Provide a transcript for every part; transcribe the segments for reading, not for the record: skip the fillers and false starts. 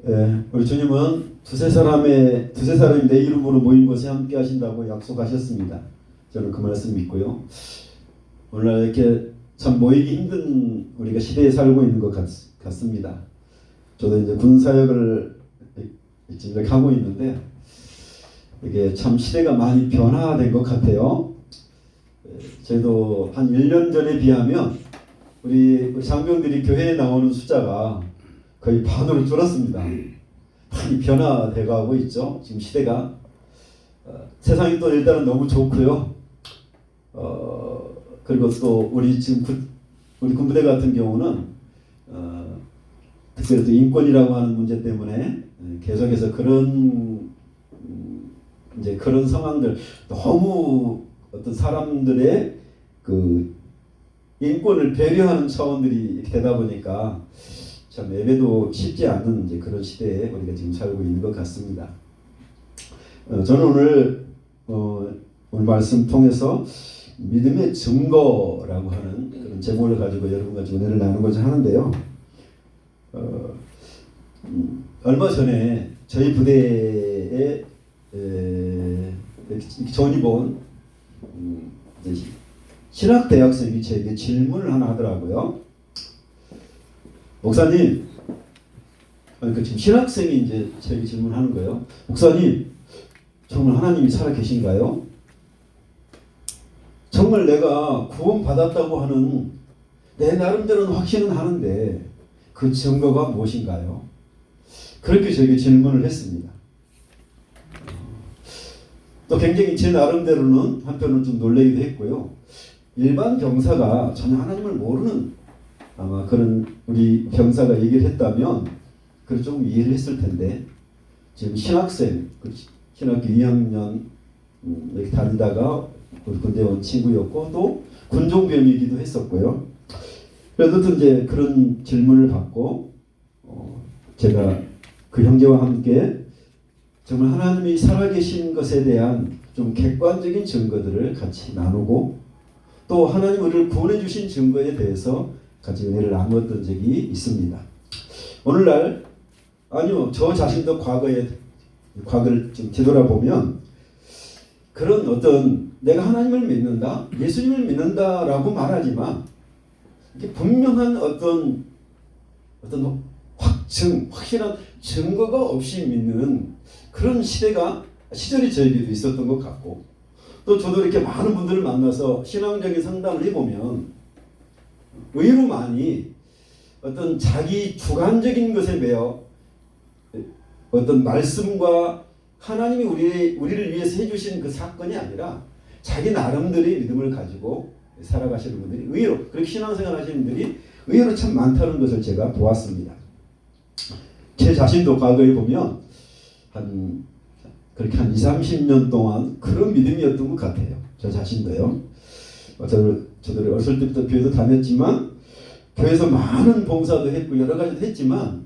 우리 주님은 두세 사람이 내 이름으로 모인 곳에 함께 하신다고 약속하셨습니다. 저는 그 말씀 믿고요. 오늘날 이렇게 참 모이기 힘든 우리가 시대에 살고 있는 것 같습니다. 저도 이제 군 사역을 지금 이렇게 하고 있는데 이게 참 시대가 많이 변화된 것 같아요. 저희도 한 1년 전에 비하면 우리 장병들이 교회에 나오는 숫자가 거의 반으로 줄었습니다. 많이 변화돼 가고 있죠. 지금 시대가 세상이 또 일단은 너무 좋고요. 그리고 또 우리 지금 우리 군부대 같은 경우는 특별히 또 인권이라고 하는 문제 때문에 계속해서 그런 상황들, 너무 어떤 사람들의 그 인권을 배려하는 차원들이 이렇게 되다 보니까 참 예배도 쉽지 않은 이제 그런 시대에 우리가 지금 살고 있는 것 같습니다. 저는 오늘 말씀 통해서 믿음의 증거라고 하는 그런 제목을 가지고 여러분과 은혜를 나누고자 하는데요. 얼마 전에 저희 부대에 전입 온 신학 대학생이 저에게 질문을 하나 하더라고요. 목사님, 지금 신학생이 이제 저에게 질문하는 거예요. 목사님, 정말 하나님이 살아 계신가요? 정말 내가 구원받았다고 하는 내 나름대로는 확신은 하는데 그 증거가 무엇인가요? 그렇게 저에게 질문을 했습니다. 또 굉장히 제 나름대로는 한편으로는 좀 놀라기도 했고요. 일반 병사가 전혀 하나님을 모르는 아마 그런 우리 병사가 얘기를 했다면 그걸 좀 이해를 했을 텐데 지금 신학생, 신학교 2학년 이렇게 다니다가 군대 온 친구였고 또 군종병이기도 했었고요. 그래도 이제 그런 질문을 받고 제가 그 형제와 함께 정말 하나님이 살아계신 것에 대한 좀 객관적인 증거들을 같이 나누고 또 하나님 우리를 구원해 주신 증거에 대해서 같이 은혜를 나누었던 적이 있습니다. 오늘날 저 자신도 과거를 좀 뒤돌아보면 그런 어떤 내가 하나님을 믿는다, 예수님을 믿는다라고 말하지만 이게 분명한 어떤 확실한 증거가 없이 믿는 그런 시절이 저에게도 있었던 것 같고 또 저도 이렇게 많은 분들을 만나서 신앙적인 상담을 해보면 의외로 많이 어떤 자기 주관적인 것에 매여 어떤 말씀과 하나님이 우리를 위해서 해주신 그 사건이 아니라 자기 나름대로의 믿음을 가지고 살아가시는 분들이 의외로 그렇게 신앙생활 하시는 분들이 의외로 참 많다는 것을 제가 보았습니다. 제 자신도 과거에 보면 그렇게 한 20-30년 동안 그런 믿음이었던 것 같아요. 저 자신도요. 저도 어렸을 때부터 교회도 다녔지만 교회에서 많은 봉사도 했고 여러 가지도 했지만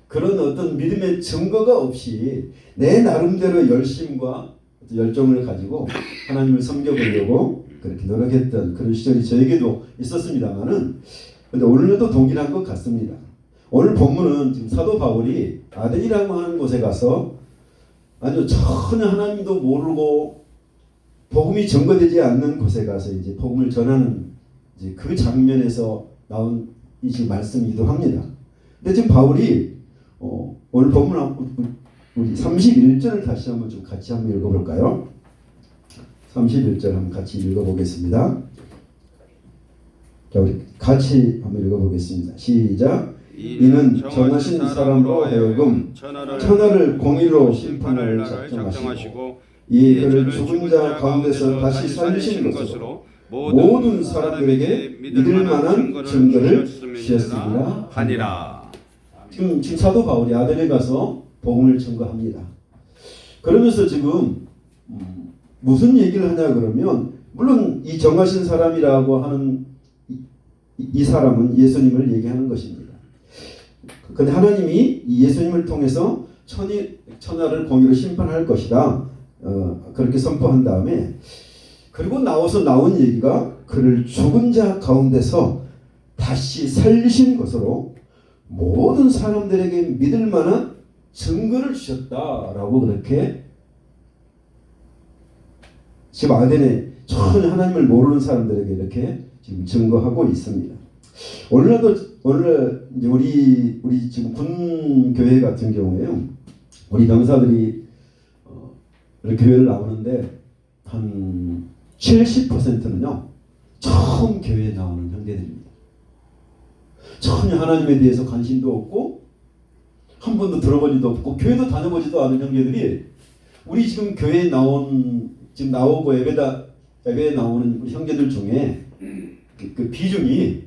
그런 어떤 믿음의 증거가 없이 내 나름대로 열심과 열정을 가지고 하나님을 섬겨보려고 그렇게 노력했던 그런 시절이 저에게도 있었습니다만은 근데 오늘도 동일한 것 같습니다. 오늘 본문은 지금 사도 바울이 아덴이라고 하는 곳에 가서 전혀 하나님도 모르고 복음이 전거되지 않는 곳에 가서 이제 복음을 전하는 이제 그 장면에서 나온 이 지금 말씀이기도 합니다. 근데 지금 바울이 오늘 본문 우리 31절을 다시 한번 좀 같이 한번 읽어볼까요? 31절 한번 같이 읽어보겠습니다. 자, 우리 같이 한번 읽어보겠습니다. 시작. 이는 정하신 사람으로 하여금 천하를 공의로 심판을 작정하시고 이 그를 죽은 자 가운데서 다시 살리신 것으로 모든 사람들에게 믿을 만한 증거를 주셨으리라 하니라. 지금 사도 바울이 아덴에 가서 복음을 증거합니다. 그러면서 지금 무슨 얘기를 하냐 그러면 물론 이 정하신 사람이라고 하는 이 사람은 예수님을 얘기하는 것입니다. 그런데 하나님이 예수님을 통해서 천하를 공의로 심판할 것이다. 그렇게 선포한 다음에 그리고 나온 얘기가 그를 죽은 자 가운데서 다시 살리신 것으로 모든 사람들에게 믿을 만한 증거를 주셨다라고 그렇게 지금 아덴에 전혀 하나님을 모르는 사람들에게 이렇게 지금 증거하고 있습니다. 오늘날 이제 우리 지금 군 교회 같은 경우에요, 우리 병사들이 교회를 나오는데 한 70%는요 처음 교회에 나오는 형제들입니다. 전혀 하나님에 대해서 관심도 없고 한 번도 들어본 일도 없고 교회도 다녀보지도 않은 형제들이 우리 지금 교회에 지금 나오고 예배에 나오는 우리 형제들 중에 그 비중이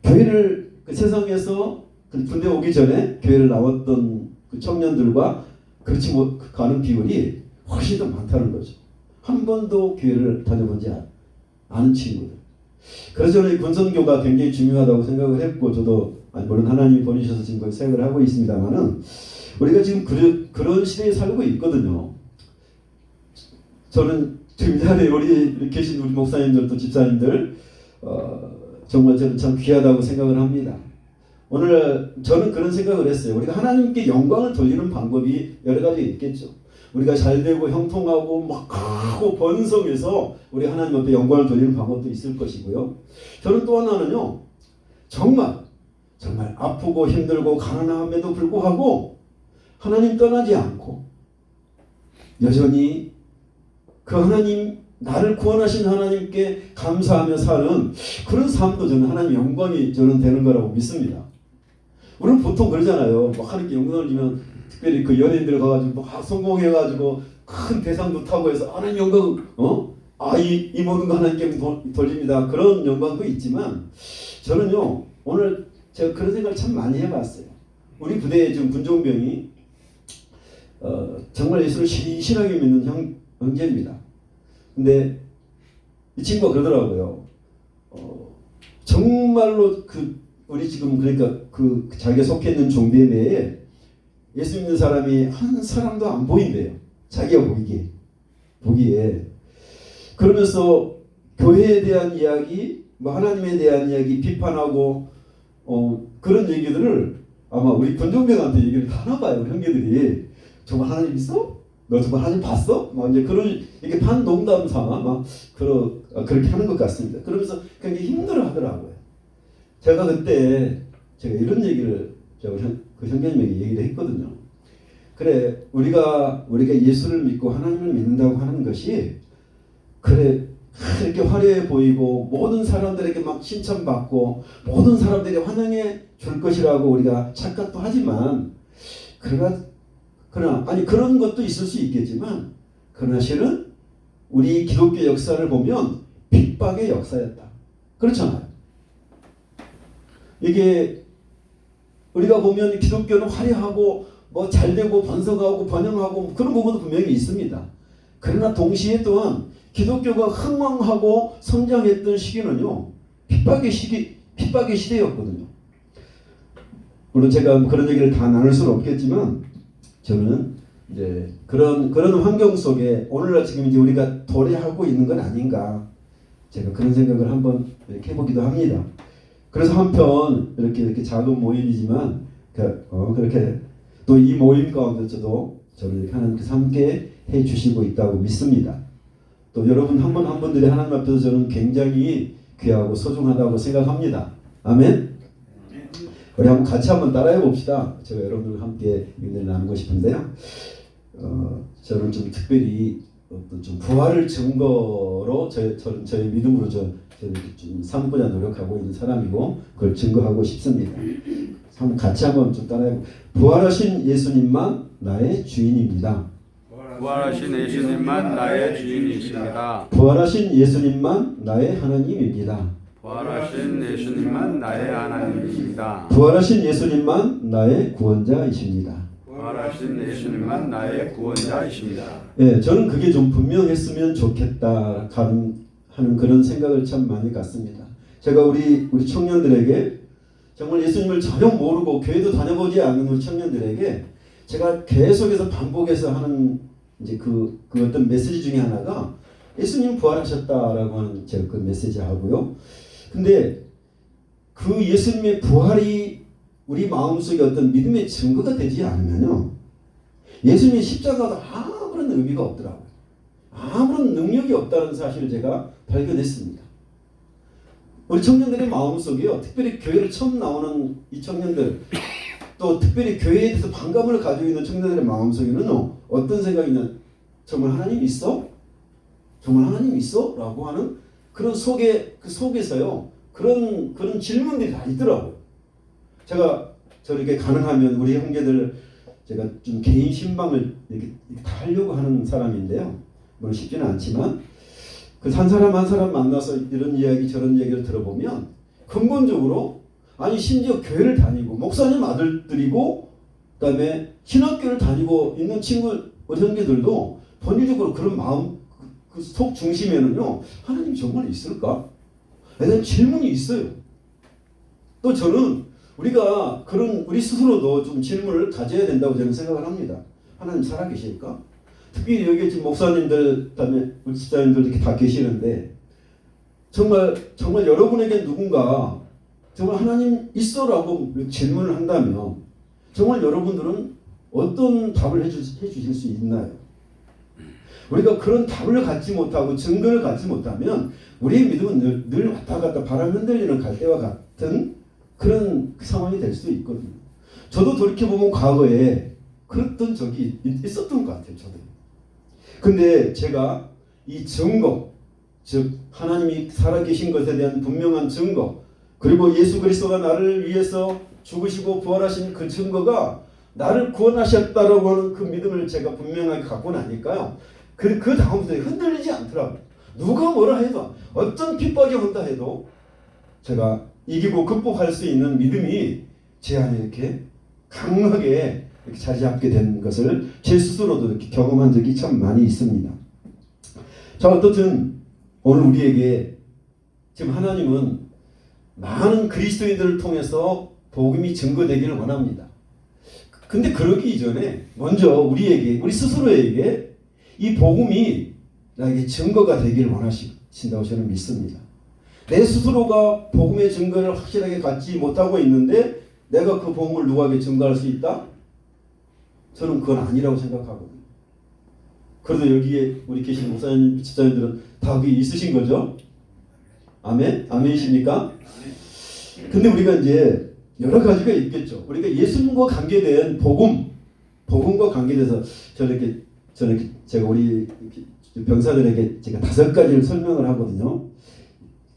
교회를 세상에서 군대 오기 전에 교회를 나왔던 그 청년들과 그렇지 못하는 비율이 훨씬 더 많다는 거죠. 한 번도 교회를 다녀보지 않은 친구들. 그래서 저는 군선교가 굉장히 중요하다고 생각을 했고, 저도 물론 하나님이 보내셔서 지금 그 생각을 하고 있습니다만은 우리가 지금 그런 시대에 살고 있거든요. 저는 지금 이 자리에 우리 계신 우리 목사님들 또 집사님들 정말 저는 참 귀하다고 생각을 합니다. 오늘 저는 그런 생각을 했어요. 우리가 하나님께 영광을 돌리는 방법이 여러 가지 있겠죠. 우리가 잘되고 형통하고 막 크고 번성해서 우리 하나님 앞에 영광을 돌리는 방법도 있을 것이고요. 저는 또 하나는요, 정말 아프고 힘들고 가난함에도 불구하고 하나님 떠나지 않고 여전히 그 하나님, 나를 구원하신 하나님께 감사하며 사는 그런 삶도 저는 하나님 영광이 저는 되는 거라고 믿습니다. 우리는 보통 그러잖아요. 뭐 하나님께 영광을 주면 특별히 그 연예인들 가가지고 막 성공해가지고 큰 대상도 타고 해서 하나님 영광, 이 모든 거 하나님께 돌립니다. 그런 영광도 있지만 저는요, 오늘 제가 그런 생각을 참 많이 해봤어요. 우리 부대에 지금 군종병이 정말 예수를 신실하게 믿는 형제입니다. 근데 이 친구가 그러더라고요. 정말로 우리 지금 그러니까 자기가 속해 있는 종대 내에 예수 믿는 사람이 한 사람도 안 보인대요. 자기가 보기에. 그러면서 교회에 대한 이야기, 하나님에 대한 이야기 비판하고 그런 얘기들을 아마 우리 군종병한테 얘기를 하나 봐요. 우리 형제들이. 정말 하나님 있어? 너 정말 하나님 봤어? 이제 이렇게 반농담 삼아 그렇게 하는 것 같습니다. 그러면서 굉장히 힘들어 하더라고요. 제가 이런 얘기를 그 형제님에게 얘기를 했거든요. 그래, 우리가 예수를 믿고 하나님을 믿는다고 하는 것이 이렇게 화려해 보이고 모든 사람들에게 막 칭찬받고 모든 사람들에게 환영해 줄 것이라고 우리가 착각도 하지만 그러나 그런 것도 있을 수 있겠지만 그러나 실은 우리 기독교 역사를 보면 핍박의 역사였다. 그렇잖아요. 이게 우리가 보면 기독교는 화려하고 잘되고 번성하고 번영하고 그런 부분도 분명히 있습니다. 그러나 동시에 또한 기독교가 흥왕하고 성장했던 시기는요, 핍박의 시대였거든요. 물론 제가 그런 얘기를 다 나눌 수는 없겠지만 저는 이제 그런 환경 속에 오늘날 지금 이제 우리가 도래하고 있는 건 아닌가, 제가 그런 생각을 한번 이렇게 해보기도 합니다. 그래서 한편 이렇게 작은 모임이지만 그렇게 또 이 모임 가운데서도 저를 이렇게 하나님께서 함께 해주시고 있다고 믿습니다. 또 여러분 한 분 한 분들이 하나님 앞에서 저는 굉장히 귀하고 소중하다고 생각합니다. 아멘. 우리 같이 한번 따라해 봅시다. 제가 여러분들과 함께 은혜를 나누고 싶은데요. 저는 좀 특별히 어떤 좀 부활을 증거로 저의 믿음으로 저는 좀 삼고자 노력하고 있는 사람이고 그걸 증거하고 싶습니다. 같이 한번 좀 따라해. 부활하신 예수님만 나의 주인입니다. 부활하신 예수님만 나의 주인이십니다. 부활하신 예수님만 나의 하나님입니다. 부활하신 예수님만 나의 하나님이십니다. 부활하신 예수님만 나의 구원자이십니다. 부활하신 예수님만 나의 구원자이십니다. 예, 저는 그게 좀 분명했으면 좋겠다 하는 그런 생각을 참 많이 갖습니다. 제가 우리 청년들에게 정말 예수님을 전혀 모르고 교회도 다녀보지 않는 우리 청년들에게 제가 계속해서 반복해서 하는 이제 그 어떤 메시지 중에 하나가 예수님 부활하셨다라고 하는 제가 그 메시지 하고요. 근데 그 예수님의 부활이 우리 마음속에 어떤 믿음의 증거가 되지 않으면요, 예수님의 십자가도 아무런 의미가 없더라고요. 아무런 능력이 없다는 사실을 제가 발견했습니다. 우리 청년들의 마음속에요, 특별히 교회를 처음 나오는 이 청년들, 또 특별히 교회에 대해서 반감을 가지고 있는 청년들의 마음속에는요, 어떤 생각이 있냐, 정말 하나님 있어? 정말 하나님 있어? 라고 하는 그런 그 속에서요, 그런 질문들이 다 있더라고요. 제가 저렇게 가능하면 우리 형제들, 제가 좀 개인 신방을 이렇게 다 하려고 하는 사람인데요. 물론 쉽지는 않지만, 그 한 사람 한 사람 만나서 이런 이야기 저런 얘기를 들어보면 근본적으로, 아니 심지어 교회를 다니고 목사님 아들들이고 그다음에 신학교를 다니고 있는 친구 형제들도 본질적으로 그런 마음, 그 속 중심에는요, 하나님이 정말 있을까? 에 대한 질문이 있어요. 또 저는 우리가 우리 스스로도 좀 질문을 가져야 된다고 저는 생각을 합니다. 하나님 살아계실까? 특히 여기 지금 목사님들, 그다음에 우리 집사님들 이렇게 다 계시는데, 정말 여러분에게 누군가 정말 하나님 있어라고 질문을 한다면 정말 여러분들은 어떤 답을 해주실 수 있나요? 우리가 그런 답을 갖지 못하고 증거를 갖지 못하면 우리의 믿음은 늘 왔다 갔다 바람 흔들리는 갈대와 같은 그런 상황이 될 수 있거든요. 저도 돌이켜보면 과거에 그랬던 적이 있었던 것 같아요. 저도. 근데 제가 이 증거, 즉 하나님이 살아계신 것에 대한 분명한 증거, 그리고 예수 그리스도가 나를 위해서 죽으시고 부활하신 그 증거가 나를 구원하셨다라고 하는 그 믿음을 제가 분명하게 갖고 나니까요, 그 다음부터 흔들리지 않더라고요. 누가 뭐라 해도, 어떤 핍박이 온다 해도 제가 이기고 극복할 수 있는 믿음이 제 안에 이렇게 강하게 이렇게 자리 잡게 된 것을 제 스스로도 이렇게 경험한 적이 참 많이 있습니다. 자, 어떻든 오늘 우리에게 지금 하나님은 많은 그리스도인들을 통해서 복음이 증거되기를 원합니다. 근데 그러기 이전에 먼저 우리 스스로에게 이 복음이 나에게 증거가 되기를 원하신다고 저는 믿습니다. 내 스스로가 복음의 증거를 확실하게 갖지 못하고 있는데 내가 그 복음을 누구에게 증거할 수 있다? 저는 그건 아니라고 생각하거든요. 그래도 여기에 우리 계신 목사님, 집사님들은 다 그게 있으신 거죠? 아멘? 아멘이십니까? 근데 우리가 이제 여러 가지가 있겠죠. 우리가 예수님과 관계된 복음과 관계돼서 저렇게 제가 우리 병사들에게 제가 5가지를 설명을 하거든요.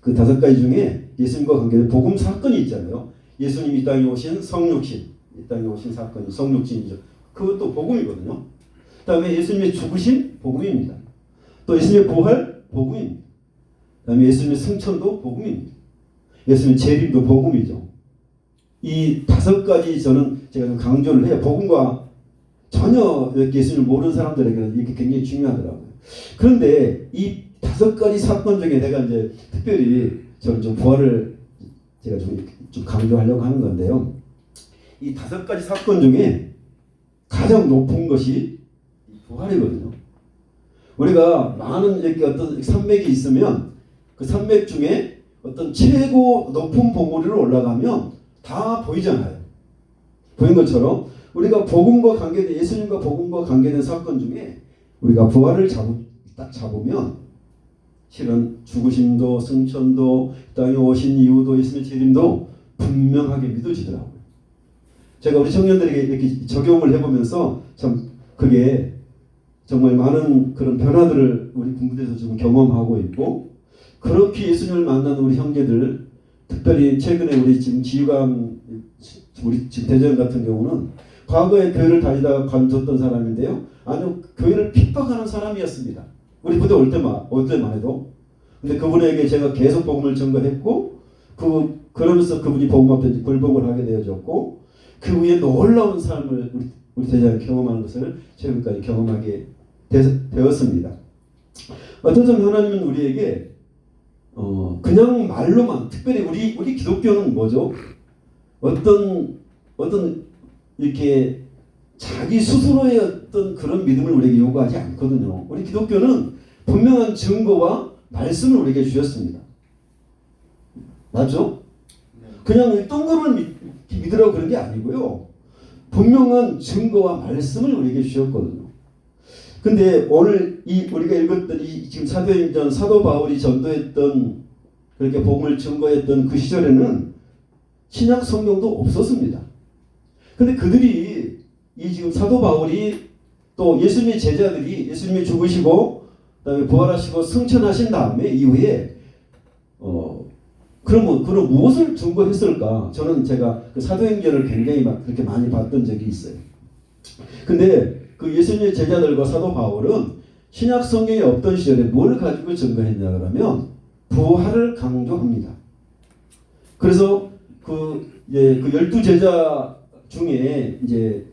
그 5가지 중에 예수님과 관계된 복음 사건이 있잖아요. 예수님이 이 땅에 오신 성육신, 이 땅에 오신 사건이 성육신이죠. 그것도 복음이거든요. 그 다음에 예수님의 죽으심, 복음입니다. 또 예수님의 부활, 복음입니다. 그 다음에 예수님의 승천도 복음입니다. 예수님의 재림도 복음이죠. 이 5가지 제가 좀 강조를 해요. 복음과 전혀 예수님을 모르는 사람들에게는 이게 굉장히 중요하더라고요. 그런데 이 5가지 사건 중에 내가 이제 특별히 저는 좀 부활을 제가 좀 강조하려고 하는 건데요. 이 5가지 사건 중에 가장 높은 것이 부활이거든요. 우리가 많은 이렇게 어떤 산맥이 있으면 그 산맥 중에 어떤 최고 높은 봉우리로 올라가면 다 보이잖아요. 보인 것처럼 우리가 예수님과 복음과 관계된 사건 중에 우리가 부활을 딱 잡으면 실은 죽으심도 승천도 땅에 오신 이유도 예수님의 재림도 분명하게 믿어지더라고요. 제가 우리 청년들에게 이렇게 적용을 해보면서 참 그게 정말 많은 그런 변화들을 우리 군부대에서 지금 경험하고 있고, 그렇게 예수님을 만나는 우리 형제들, 특별히 최근에 우리 지금 지휘관, 우리 지금 대전 같은 경우는 과거에 교회를 다니다가 관뒀던 사람인데요. 아주 교회를 핍박하는 사람이었습니다. 우리 부대 올 때만 해도. 근데 그분에게 제가 계속 복음을 전거했고, 그러면서 그분이 복음 앞에 굴복을 하게 되어졌고, 그 후에 놀라운 삶을 우리 대장이 경험하는 것을 최근까지 경험하게 되었습니다. 어쩌면 하나님은 우리에게 그냥 말로만, 특별히 우리 기독교는 뭐죠? 어떤 이렇게 자기 스스로의 어떤 그런 믿음을 우리에게 요구하지 않거든요. 우리 기독교는 분명한 증거와 말씀을 우리에게 주셨습니다. 맞죠? 그냥 뜬금을 믿으라고 그런 게 아니고요. 분명한 증거와 말씀을 우리에게 주셨거든요. 근데 오늘 우리가 읽었던 지금 사도행전 사도 바울이 전도했던 그렇게 복음을 증거했던 그 시절에는 신약 성경도 없었습니다. 근데 그들이 지금 사도 바울이 또 예수님의 제자들이 예수님이 죽으시고 그다음에 부활하시고 승천하신 다음에 이후에 그럼 무엇을 증거했을까? 저는 제가 그 사도행전을 굉장히 그렇게 많이 봤던 적이 있어요. 근데 그 예수님의 제자들과 사도 바울은 신약 성경에 없던 시절에 뭘 가지고 증거했냐 그러면 부활을 강조합니다. 그래서 그 12제자 중에 이제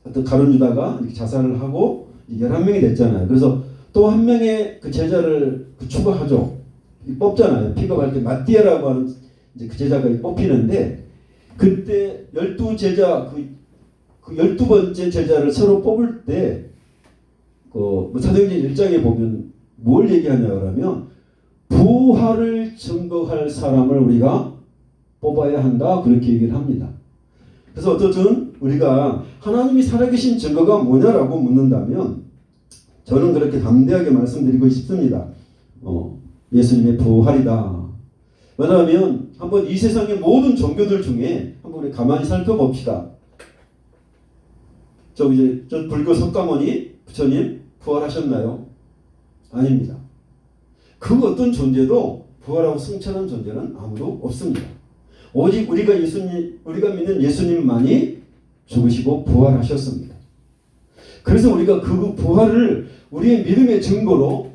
어떤 가룟 유다가 이렇게 자살을 하고 11명이 됐잖아요. 그래서 또 한 명의 그 제자를 추가하죠. 뽑잖아요. 픽업할 때 마띠아라고 하는 이제 그 제자가 뽑히는데 그때 12제자 그 12번째 제자를 새로 뽑을 때 사도행전 1장에 보면 뭘 얘기하냐 그러면 부활을 증거할 사람을 우리가 뽑아야 한다 그렇게 얘기를 합니다. 그래서 어쨌든 우리가 하나님이 살아계신 증거가 뭐냐라고 묻는다면 저는 그렇게 담대하게 말씀드리고 싶습니다. 예수님의 부활이다. 왜냐하면 한번 이 세상의 모든 종교들 중에 한번 우리 가만히 살펴봅시다. 저 불교 석가모니 부처님 부활하셨나요? 아닙니다. 그 어떤 존재도 부활하고 승천한 존재는 아무도 없습니다. 오직 우리가 믿는 예수님만이 죽으시고 부활하셨습니다. 그래서 우리가 그 부활을 우리의 믿음의 증거로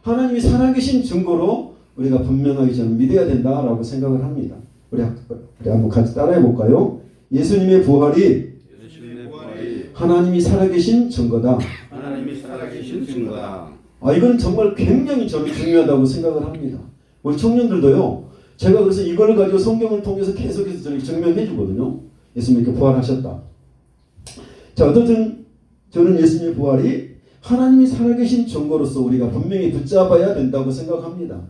하나님이 살아계신 증거로 우리가 분명하게 저는 믿어야 된다라고 생각을 합니다. 우리 한번 같이 따라해 볼까요? 예수님의 부활이 하나님이 살아계신 증거다. 하나님이 살아계신 증거다. 이건 정말 굉장히 저는 중요하다고 생각을 합니다. 우리 청년들도요. 제가 그래서 이걸 가지고 성경을 통해서 계속해서 저는 증명해 주거든요. 예수님께 부활하셨다. 자, 어쨌든 저는 예수님의 부활이 하나님이 살아계신 증거로서 우리가 분명히 붙잡아야 된다고 생각합니다.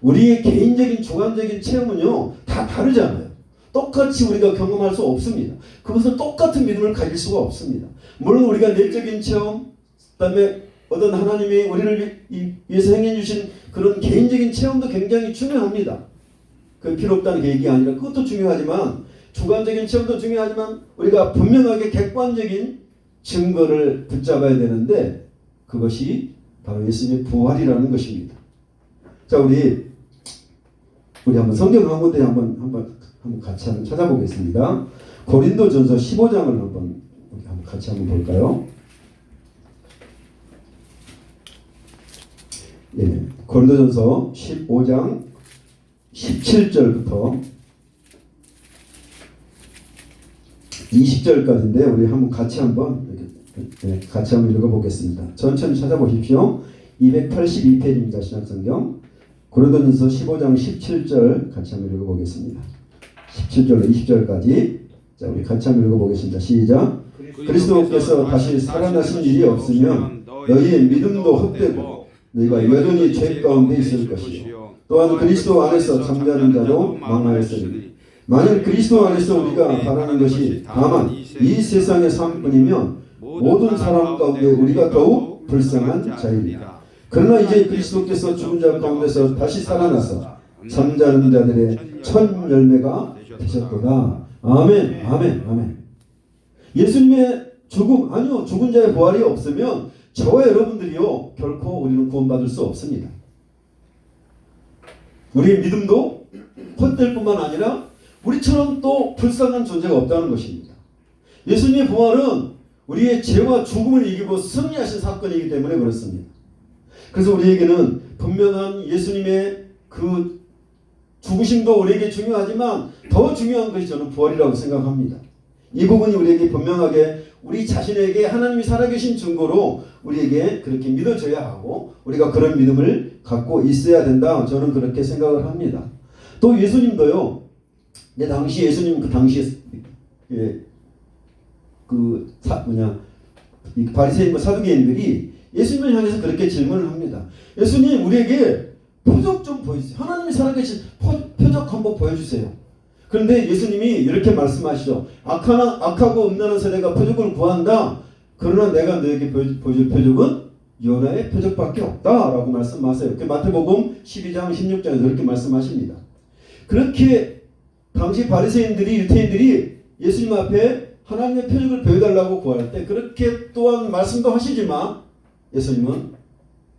우리의 개인적인 주관적인 체험은요. 다 다르잖아요. 똑같이 우리가 경험할 수 없습니다. 그것은 똑같은 믿음을 가질 수가 없습니다. 물론 우리가 내적인 체험, 그다음에 어떤 하나님이 우리를 위해서 행해 주신 그런 개인적인 체험도 굉장히 중요합니다. 그 필요 없다는 게 얘기 아니라 그것도 중요하지만 주관적인 체험도 중요하지만 우리가 분명하게 객관적인 증거를 붙잡아야 되는데 그것이 바로 예수님의 부활이라는 것입니다. 자, 우리 한번 성경 한 군데 한번 같이 한번 찾아보겠습니다. 고린도전서 15장을 한번 같이 한번 볼까요? 예, 고린도전서 15장 17절부터 20절까지인데 우리 한번 같이 한번 읽어보겠습니다. 천천히 찾아보십시오. 282페이지입니다. 신약성경 고린도전서 15장 17절 같이 한번 읽어보겠습니다. 17절로 20절까지 자 우리 같이 한번 읽어보겠습니다. 시작. 그리스도께서 다시 살아나신 일이 없으면 너희의 믿음도 헛되고 너희가 여전히 죄 가운데 있을 것이요 또한 그리스도 안에서 잠자는 자도 망하였으니 만일 그리스도 안에서 우리가 바라는 것이 다만 이 세상의 삶뿐이면 모든 사람 가운데 우리가 더욱 불쌍한 자입니다. 그러나 이제 그리스도께서 죽은 자 가운데서 다시 살아나서 잠자는 자들의 첫 열매가 되셨도다. 아멘, 아멘, 아멘. 예수님의 죽은 자의 부활이 없으면 저와 여러분들이요 결코 우리는 구원받을 수 없습니다. 우리의 믿음도 헛될 뿐만 아니라 우리처럼 또 불쌍한 존재가 없다는 것입니다. 예수님의 부활은 우리의 죄와 죽음을 이기고 승리하신 사건이기 때문에 그렇습니다. 그래서 우리에게는 분명한 예수님의 그 죽으심도 우리에게 중요하지만 더 중요한 것이 저는 부활이라고 생각합니다. 이 부분이 우리에게 분명하게 우리 자신에게 하나님이 살아계신 증거로 우리에게 그렇게 믿어져야 하고 우리가 그런 믿음을 갖고 있어야 된다. 저는 그렇게 생각을 합니다. 또 예수님도요. 당시 예수님 그 당시에 이 바리새인과 사두개인들이 예수님을 향해서 그렇게 질문을 합니다. 예수님 우리에게 표적 좀 보여주세요. 하나님이 살아계신 표적 한번 보여주세요. 그런데 예수님이 이렇게 말씀하시죠. 악하고 음란한 세대가 표적을 구한다. 그러나 내가 너에게 보여줄 표적은 요나의 표적밖에 없다라고 말씀하세요. 마태복음 12장 16절에서 이렇게 말씀하십니다. 그렇게 당시 바리새인들이 유대인들이 예수님 앞에 하나님의 표적을 보여달라고 구할 때 그렇게 또한 말씀도 하시지만 예수님은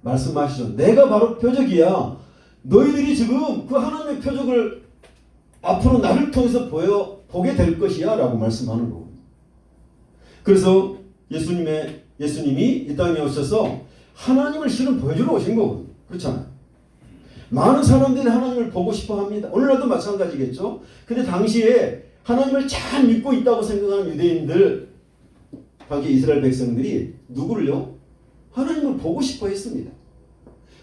말씀하시죠. 내가 바로 표적이야. 너희들이 지금 그 하나님의 표적을 앞으로 나를 통해서 보게 될 것이야 라고 말씀하는 거예요. 그래서 예수님이 이 땅에 오셔서 하나님을 실은 보여주러 오신 거거든요. 그렇잖아요. 많은 사람들이 하나님을 보고 싶어 합니다. 오늘날도 마찬가지겠죠. 근데 당시에 하나님을 잘 믿고 있다고 생각하는 유대인들, 당시 이스라엘 백성들이 누구를요? 하나님을 보고 싶어 했습니다.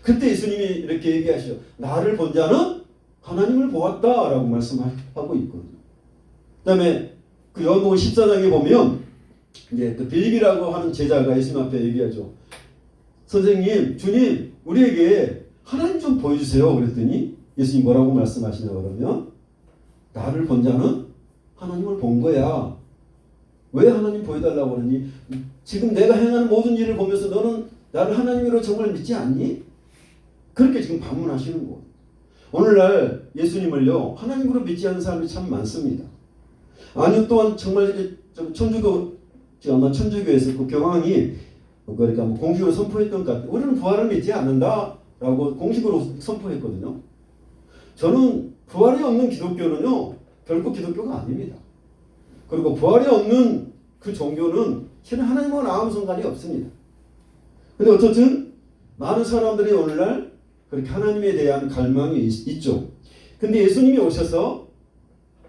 그때 예수님이 이렇게 얘기하시죠. 나를 본 자는 하나님을 보았다라고 말씀하고 있거든요. 그 다음에 그 요한복음 14장에 보면 이제 그 빌립이라고 하는 제자가 예수님 앞에 얘기하죠. 선생님, 주님, 우리에게 하나님 좀 보여주세요. 그랬더니 예수님 뭐라고 말씀하시냐 그러면 나를 본 자는 하나님을 본 거야. 왜 하나님 보여달라고 그러니? 지금 내가 행하는 모든 일을 보면서 너는 나를 하나님으로 정말 믿지 않니? 그렇게 지금 반문하시는 거예요. 오늘날 예수님을요 하나님으로 믿지 않는 사람이 참 많습니다. 아니요 또한 정말 천주교 아마 천주교에서 그 교황이 그러니까 공식으로 선포했던 것 같아요. 우리는 부활을 믿지 않는다라고 공식으로 선포했거든요. 저는 부활이 없는 기독교는요 결코 기독교가 아닙니다. 그리고 부활이 없는 그 종교는 실은 하나님과는 아무 상관이 없습니다. 근데 어쨌든 많은 사람들이 오늘날 그렇게 하나님에 대한 갈망이 있죠. 근데 예수님이 오셔서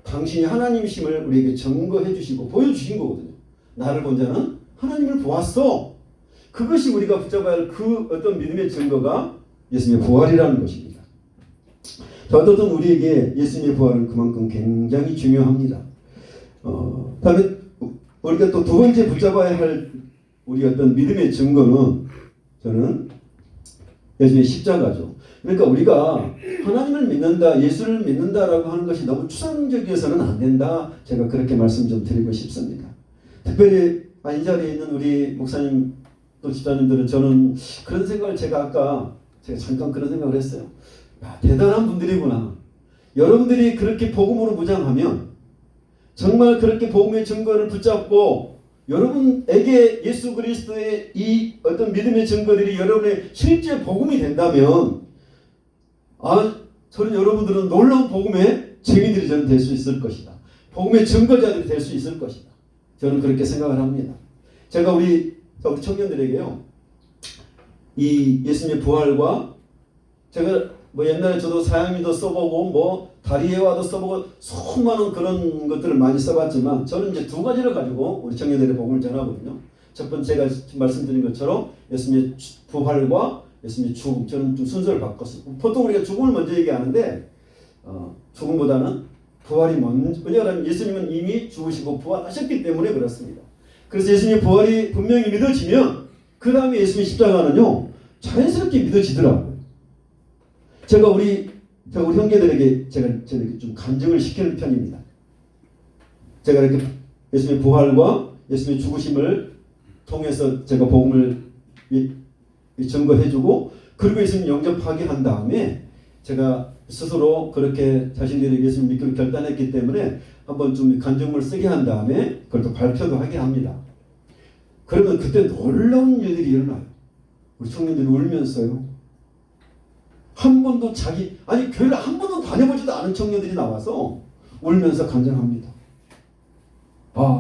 당신이 하나님이심을 우리에게 증거해 주시고 보여주신 거거든요. 나를 본 자는 하나님을 보았어. 그것이 우리가 붙잡아야 할 그 어떤 믿음의 증거가 예수님의 부활이라는 것입니다. 자, 어쨌든 우리에게 예수님의 부활은 그만큼 굉장히 중요합니다. 다음에 우리가 또 두 번째 붙잡아야 할 우리 어떤 믿음의 증거는 저는 예수님의 십자가죠. 그러니까 우리가 하나님을 믿는다, 예수를 믿는다라고 하는 것이 너무 추상적이어서는 안 된다. 제가 그렇게 말씀 좀 드리고 싶습니다. 특별히 이 자리에 있는 우리 목사님 또 집사님들은 저는 그런 생각을 제가 잠깐 그런 생각을 했어요. 야, 대단한 분들이구나. 여러분들이 그렇게 복음으로 무장하면 정말 그렇게 복음의 증거를 붙잡고 여러분에게 예수 그리스도의 이 어떤 믿음의 증거들이 여러분의 실제 복음이 된다면 저는 여러분들은 놀라운 복음의 증인들이 저는 될 수 있을 것이다. 복음의 증거자들이 될 수 있을 것이다. 저는 그렇게 생각을 합니다. 제가 우리 청년들에게요. 이 예수님의 부활과 제가 옛날에 저도 사양미도 써보고 다리에와도 써보고 수많은 그런 것들을 많이 써봤지만 저는 이제 두 가지를 가지고 우리 청년들의 복음을 전하거든요. 첫 번째 제가 말씀드린 것처럼 예수님의 부활과 예수님의 죽음. 저는 좀 순서를 바꿨어요. 보통 우리가 죽음을 먼저 얘기하는데 죽음보다는 부활이 먼저. 왜냐하면 예수님은 이미 죽으시고 부활하셨기 때문에 그렇습니다. 그래서 예수님의 부활이 분명히 믿어지면 그 다음에 예수님의 십자가는요 자연스럽게 믿어지더라고요. 제가 우리 형제들에게 제가 좀 간증을 시키는 편입니다. 제가 이렇게 예수님의 부활과 예수님의 죽으심을 통해서 제가 복음을 증거해주고 그리고 예수님 영접하게 한 다음에 제가 스스로 그렇게 자신들이 예수님 믿기로 결단했기 때문에 한번 좀 간증을 쓰게 한 다음에 그걸 또 발표도 하게 합니다. 그러면 그때 놀라운 일들이 일어나요. 우리 청년들이 울면서요. 한 번도 교회를 한 번도 다녀보지도 않은 청년들이 나와서 울면서 간증합니다.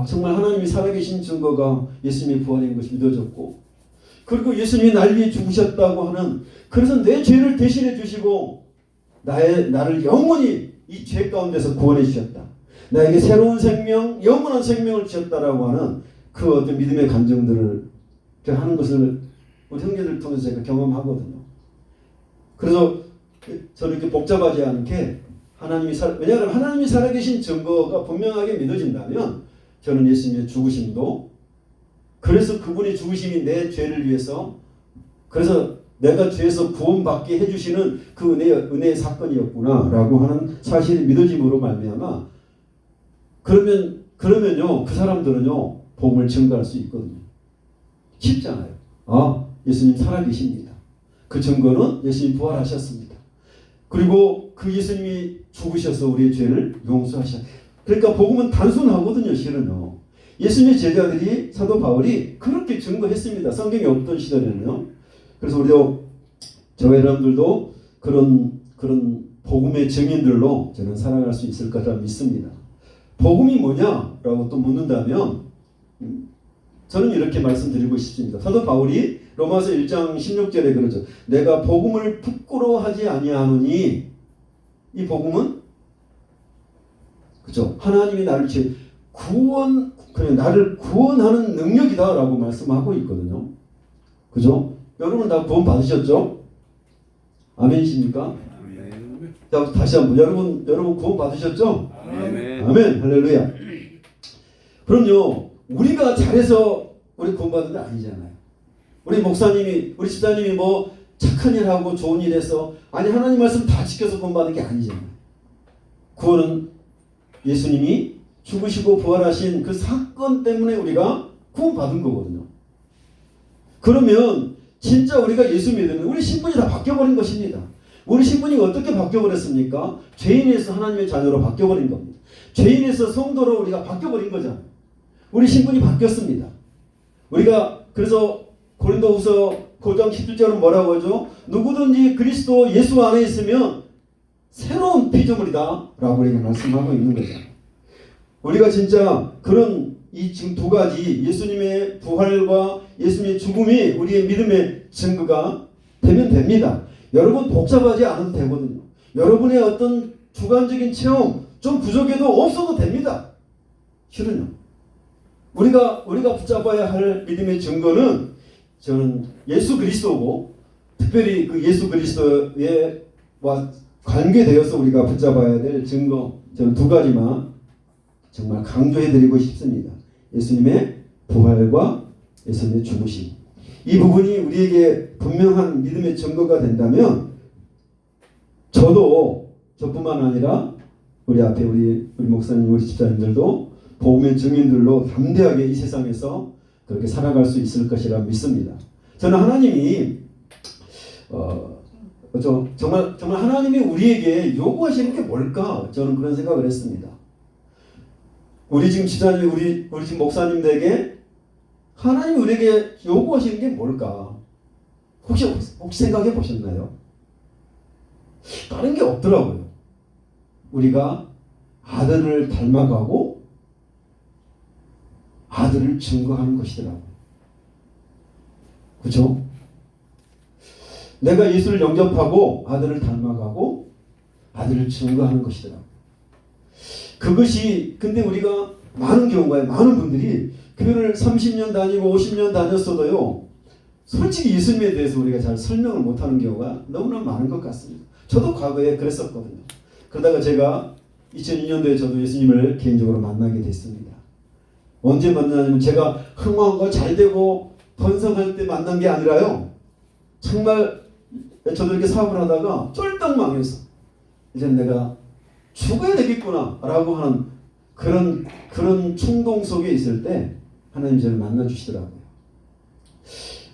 정말 하나님이 살아계신 증거가 예수님의 부활인 것이 믿어졌고 그리고 예수님이 날 위해 죽으셨다고 하는 그래서 내 죄를 대신해 주시고 나를 영원히 이 죄 가운데서 구원해 주셨다. 나에게 새로운 생명, 영원한 생명을 주셨다라고 하는 그 어떤 믿음의 감정들을 하는 것을 우리 형제들을 통해서 제가 경험하거든요. 그래서 저는 이렇게 복잡하지 않게 왜냐하면 하나님이 살아계신 증거가 분명하게 믿어진다면 저는 예수님의 죽으심도 그래서 그분의 죽으심이 내 죄를 위해서 그래서 내가 죄에서 구원받게 해주시는 그 은혜의 사건이었구나 라고 하는 사실이 믿어짐으로 말미암아 그러면요 그 사람들은요 복음을 증거할 수 있거든요. 쉽잖아요. 아 예수님 살아계십니다. 그 증거는 예수님 부활하셨습니다. 그리고 그 예수님이 죽으셔서 우리의 죄를 용서하셨. 그러니까 복음은 단순하거든요. 실은요. 예수님의 제자들이 사도 바울이 그렇게 증거했습니다. 성경이 없던 시절에는요. 그래서 우리도 저와 여러분들도 그런 복음의 증인들로 저는 살아갈 수 있을 거라 믿습니다. 복음이 뭐냐라고 또 묻는다면 저는 이렇게 말씀드리고 싶습니다. 사도 바울이 로마서 1장 16절에 그러죠. 내가 복음을 부끄러워하지 아니하노니 이 복음은 그죠? 하나님이 나를 나를 구원하는 능력이다라고 말씀하고 있거든요. 그죠? 여러분 다 구원 받으셨죠? 아멘이십니까? 아멘. 자, 다시 한번 여러분 구원 받으셨죠? 아멘. 아멘. 할렐루야. 그럼요. 우리가 잘해서 우리 구원 받은 게 아니잖아요. 우리 목사님이 우리 집사님이 뭐 착한 일 하고 좋은 일 해서 아니 하나님 말씀 다 지켜서 구원 받은 게 아니잖아요. 구원은 예수님이 죽으시고 부활하신 그 사건 때문에 우리가 구원 받은 거거든요. 그러면 진짜 우리가 예수 믿으면 우리 신분이 다 바뀌어버린 것입니다. 우리 신분이 어떻게 바뀌어버렸습니까? 죄인에서 하나님의 자녀로 바뀌어버린 겁니다. 죄인에서 성도로 우리가 바뀌어버린 거잖아요. 우리 신분이 바뀌었습니다. 우리가 그래서 고린도후서 9장 17절은 뭐라고 하죠? 누구든지 그리스도 예수 안에 있으면 새로운 피조물이다 라고 우리가 말씀하고 있는 거죠. 우리가 진짜 그런 이 지금 두 가지 예수님의 부활과 예수님의 죽음이 우리의 믿음의 증거가 되면 됩니다. 여러분 복잡하지 않아도 되거든요. 여러분의 어떤 주관적인 체험 좀 부족해도 없어도 됩니다. 실은요. 우리가 붙잡아야 할 믿음의 증거는 저는 예수 그리스도고 특별히 그 예수 그리스도와 관계되어서 우리가 붙잡아야 될 증거 저는 두 가지만 정말 강조해드리고 싶습니다. 예수님의 부활과 예수님의 죽으심. 이 부분이 우리에게 분명한 믿음의 증거가 된다면 저뿐만 아니라 우리 앞에 우리 목사님, 우리 집사님들도 복음의 증인들로 담대하게 이 세상에서 그렇게 살아갈 수 있을 것이라 믿습니다. 저는 하나님이 정말 하나님이 우리에게 요구하시는 게 뭘까? 저는 그런 생각을 했습니다. 우리 지금 집사님, 우리 지금 목사님들에게 하나님이 우리에게 요구하시는 게 뭘까? 혹시 생각해 보셨나요? 다른 게 없더라고요. 우리가 아들을 닮아가고 아들을 증거하는 것이더라고요. 그렇죠? 내가 예수를 영접하고 아들을 닮아가고 아들을 증거하는 것이더라고요. 그것이 근데 우리가 많은 경우가 많은 분들이 교회를 30년 다니고 50년 다녔어도요. 솔직히 예수님에 대해서 우리가 잘 설명을 못하는 경우가 너무나 많은 것 같습니다. 저도 과거에 그랬었거든요. 그러다가 제가 2002년도에 저도 예수님을 개인적으로 만나게 됐습니다. 언제 만나냐면 제가 흥왕과 잘되고 번성할 때 만난 게 아니라요. 정말 저도 이렇게 사업을 하다가 쫄딱 망해서 이제 내가 죽어야 되겠구나 라고 하는 그런 충동 속에 있을 때 하나님 저를 만나 주시더라고요.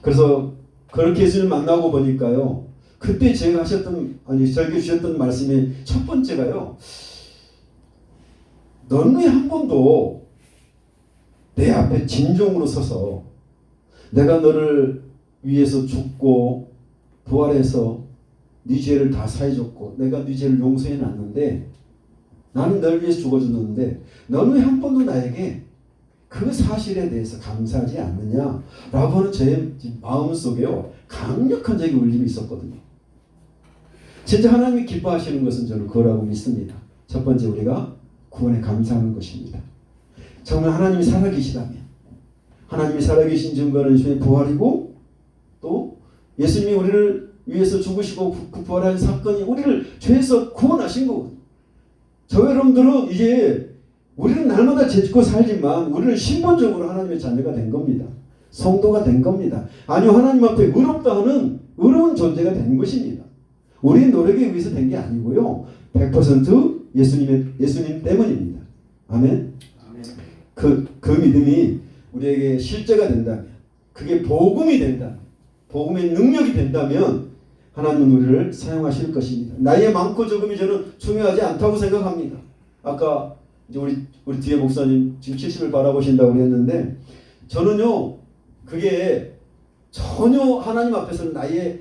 그래서 그렇게 예수님을 만나고 보니까요. 그때 제가 저에게 주셨던 말씀이 첫 번째가요. 너는 왜 한 번도 내 앞에 진종으로 서서 내가 너를 위해서 죽고 부활해서 네 죄를 다 사해줬고 내가 네 죄를 용서해 놨는데 나는 너를 위해서 죽어줬는데 너는 왜 한 번도 나에게 그 사실에 대해서 감사하지 않느냐라고 하는 제 마음속에요. 강력한 적이 울림이 있었거든요. 진짜 하나님이 기뻐하시는 것은 저는 그거라고 믿습니다. 첫 번째 우리가 구원에 감사하는 것입니다. 정말 하나님이 살아계시다면 하나님이 살아계신 증거는 예수님의 부활이고 또 예수님이 우리를 위해서 죽으시고 부활한 사건이 우리를 죄에서 구원하신 거거든요. 저 여러분들은 이제 우리는 날마다 죄짓고 살지만 우리는 신분적으로 하나님의 자녀가 된 겁니다. 성도가 된 겁니다. 아니요 하나님 앞에 의롭다 하는 의로운 존재가 된 것입니다. 우리의 노력에 의해서 된 게 아니고요. 100% 예수님 때문입니다. 아멘. 그 믿음이 우리에게 실제가 된다면, 그게 복음이 된다면, 복음의 능력이 된다면 하나님은 우리를 사용하실 것입니다. 나이의 많고 적음이 저는 중요하지 않다고 생각합니다. 아까 이제 우리 뒤에 목사님 지금 70을 바라보신다고 했는데, 저는요 그게 전혀 하나님 앞에서는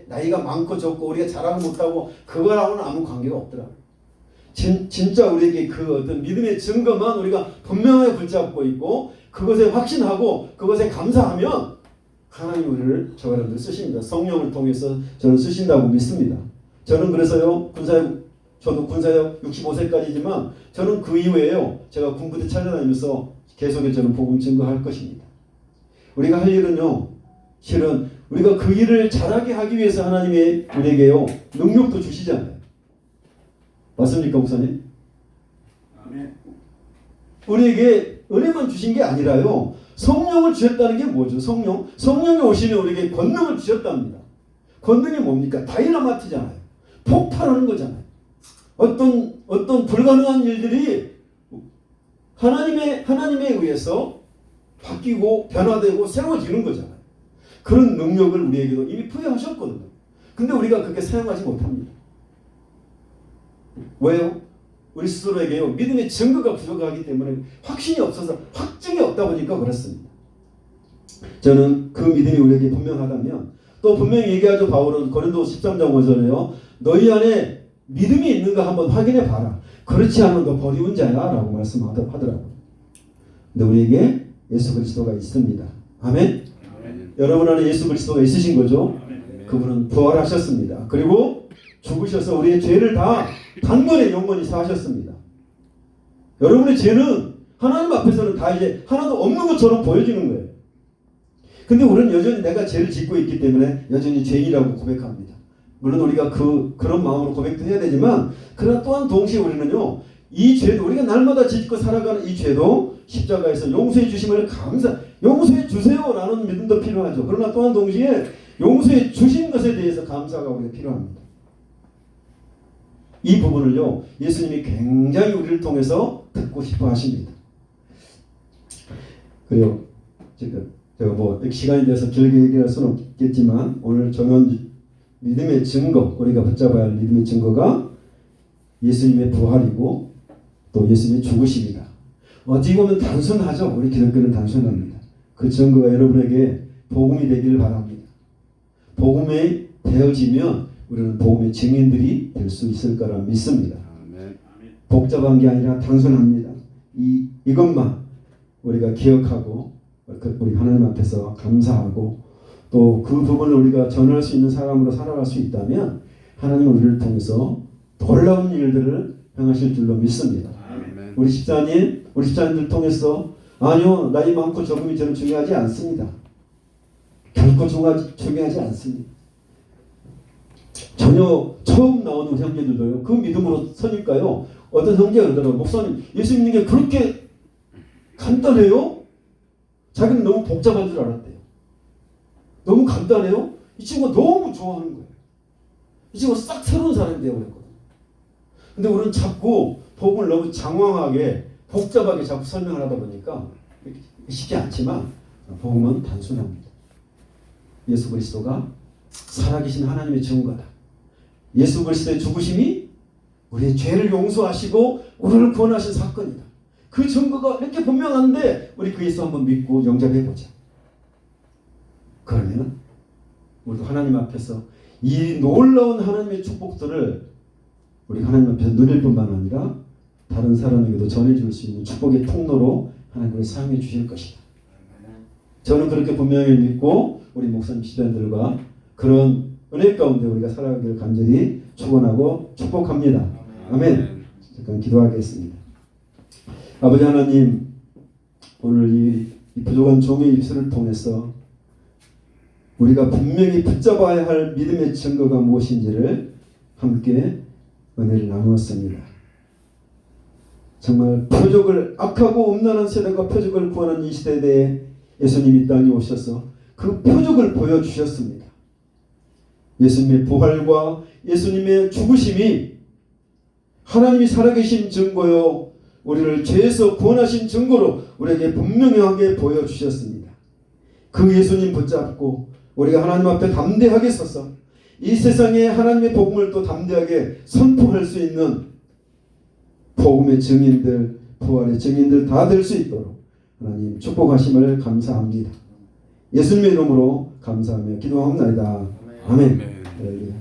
나이가 많고 적고 우리가 잘하고 못하고 그거랑은 아무 관계가 없더라고요. 진짜 우리에게 그 어떤 믿음의 증거만 우리가 분명하게 붙잡고 있고 그것에 확신하고 그것에 감사하면 하나님 우리를 저 여러분들 쓰십니다. 성령을 통해서 저는 쓰신다고 믿습니다. 저는 그래서요 저도 군사역 65세까지지만 저는 그 이후에요 제가 군부대 찾아다니면서 계속해서 저는 복음 증거할 것입니다. 우리가 할 일은요 실은 우리가 그 일을 잘하게 하기 위해서 하나님이 우리에게요 능력도 주시잖아요. 맞습니까 목사님? 아멘. 우리에게 은혜만 주신 게 아니라요 성령을 주셨다는 게 뭐죠? 성령이 오시면 우리에게 권능을 주셨답니다. 권능이 뭡니까? 다이너마트잖아요. 폭발하는 거잖아요. 어떤 불가능한 일들이 하나님에 의해서 바뀌고 변화되고 새로워지는 거잖아요. 그런 능력을 우리에게도 이미 부여하셨거든요. 근데 우리가 그렇게 사용하지 못합니다. 왜요? 우리 스스로에게요 믿음의 증거가 부족하기 때문에 확신이 없어서 확증이 없다 보니까 그렇습니다. 저는 그 믿음이 우리에게 분명하다면 또 분명히 얘기하죠. 바울은 고린도 13장 5절에요 너희 안에 믿음이 있는가 한번 확인해 봐라. 그렇지 않으면 너 버리운 자야 라고 말씀하더라고요. 근데 우리에게 예수 그리스도가 있습니다. 아멘? 아멘. 여러분 안에 예수 그리스도가 있으신 거죠? 아멘. 그분은 부활하셨습니다. 그리고 죽으셔서 우리의 죄를 다 단번에 영원히 사하셨습니다. 여러분의 죄는 하나님 앞에서는 다 이제 하나도 없는 것처럼 보여지는 거예요. 근데 우리는 여전히 내가 죄를 짓고 있기 때문에 여전히 죄인이라고 고백합니다. 물론 우리가 그런 마음으로 고백도 해야 되지만 그러나 또한 동시에 우리는요 이 죄도 우리가 날마다 짓고 살아가는 이 죄도 십자가에서 용서해 주심을 용서해 주세요라는 믿음도 필요하죠. 그러나 또한 동시에 용서해 주신 것에 대해서 감사가 우리가 필요합니다. 이 부분을요 예수님이 굉장히 우리를 통해서 듣고 싶어 하십니다. 그리고 제가 뭐 시간이 돼서 길게 얘기할 수는 없겠지만 오늘 정한 믿음의 증거, 우리가 붙잡아야 할 믿음의 증거가 예수님의 부활이고 또 예수님의 죽으심이다. 어찌 보면 단순하죠. 우리 기독교는 단순합니다. 그 증거가 여러분에게 복음이 되기를 바랍니다. 복음에 되어지면 우리는 복음의 증인들이 될 수 있을 거라 믿습니다. 아멘. 복잡한 게 아니라 단순합니다. 이것만 우리가 기억하고 우리 하나님 앞에서 감사하고 또 그 부분을 우리가 전할 수 있는 사람으로 살아갈 수 있다면 하나님은 우리를 통해서 놀라운 일들을 행하실 줄로 믿습니다. 아멘. 우리 집사님들 통해서 아니요 나이 많고 적음이 저는 중요하지 않습니다. 결코 중요하지 않습니다. 전혀 처음 나오는 형제들도요 그 믿음으로 서니까요 어떤 형제가 그러더라고요. 목사님 예수 믿는 게 그렇게 간단해요? 자기는 너무 복잡한 줄 알았대요. 너무 간단해요? 이 친구가 너무 좋아하는 거예요. 이 친구가 싹 새로운 사람이 되어버렸거든요. 근데 우리는 자꾸 복음을 너무 장황하게 복잡하게 자꾸 설명을 하다 보니까 쉽지 않지만 복음은 단순합니다. 예수 그리스도가 살아계신 하나님의 증거다. 예수 그리스도의 죽으심이 우리의 죄를 용서하시고 우리를 구원하신 사건이다. 그 증거가 이렇게 분명한데 우리 그 예수 한번 믿고 영접해보자. 그러면 우리도 하나님 앞에서 이 놀라운 하나님의 축복들을 우리 하나님 앞에서 누릴 뿐만 아니라 다른 사람에게도 전해줄 수 있는 축복의 통로로 하나님을 사용해 주실 것이다. 저는 그렇게 분명히 믿고 우리 목사님 시대들과 그런 은혜 가운데 우리가 살아가기를 간절히 축원하고 축복합니다. 아멘. 잠깐 기도하겠습니다. 아버지 하나님, 오늘 이 부족한 종의 입술을 통해서 우리가 분명히 붙잡아야 할 믿음의 증거가 무엇인지를 함께 은혜를 나누었습니다. 정말 표적을 악하고 음란한 세대가 표적을 구하는 이 시대에 예수님이 땅에 오셔서 그 표적을 보여주셨습니다. 예수님의 부활과 예수님의 죽으심이 하나님이 살아계신 증거요 우리를 죄에서 구원하신 증거로 우리에게 분명하게 보여주셨습니다. 그 예수님 붙잡고 우리가 하나님 앞에 담대하게 서서 이 세상에 하나님의 복음을 또 담대하게 선포할 수 있는 복음의 증인들, 부활의 증인들 다 될 수 있도록 하나님 축복하심을 감사합니다. 예수님의 이름으로 감사하며 기도합니다. 아멘. 아멘. 할렐루야.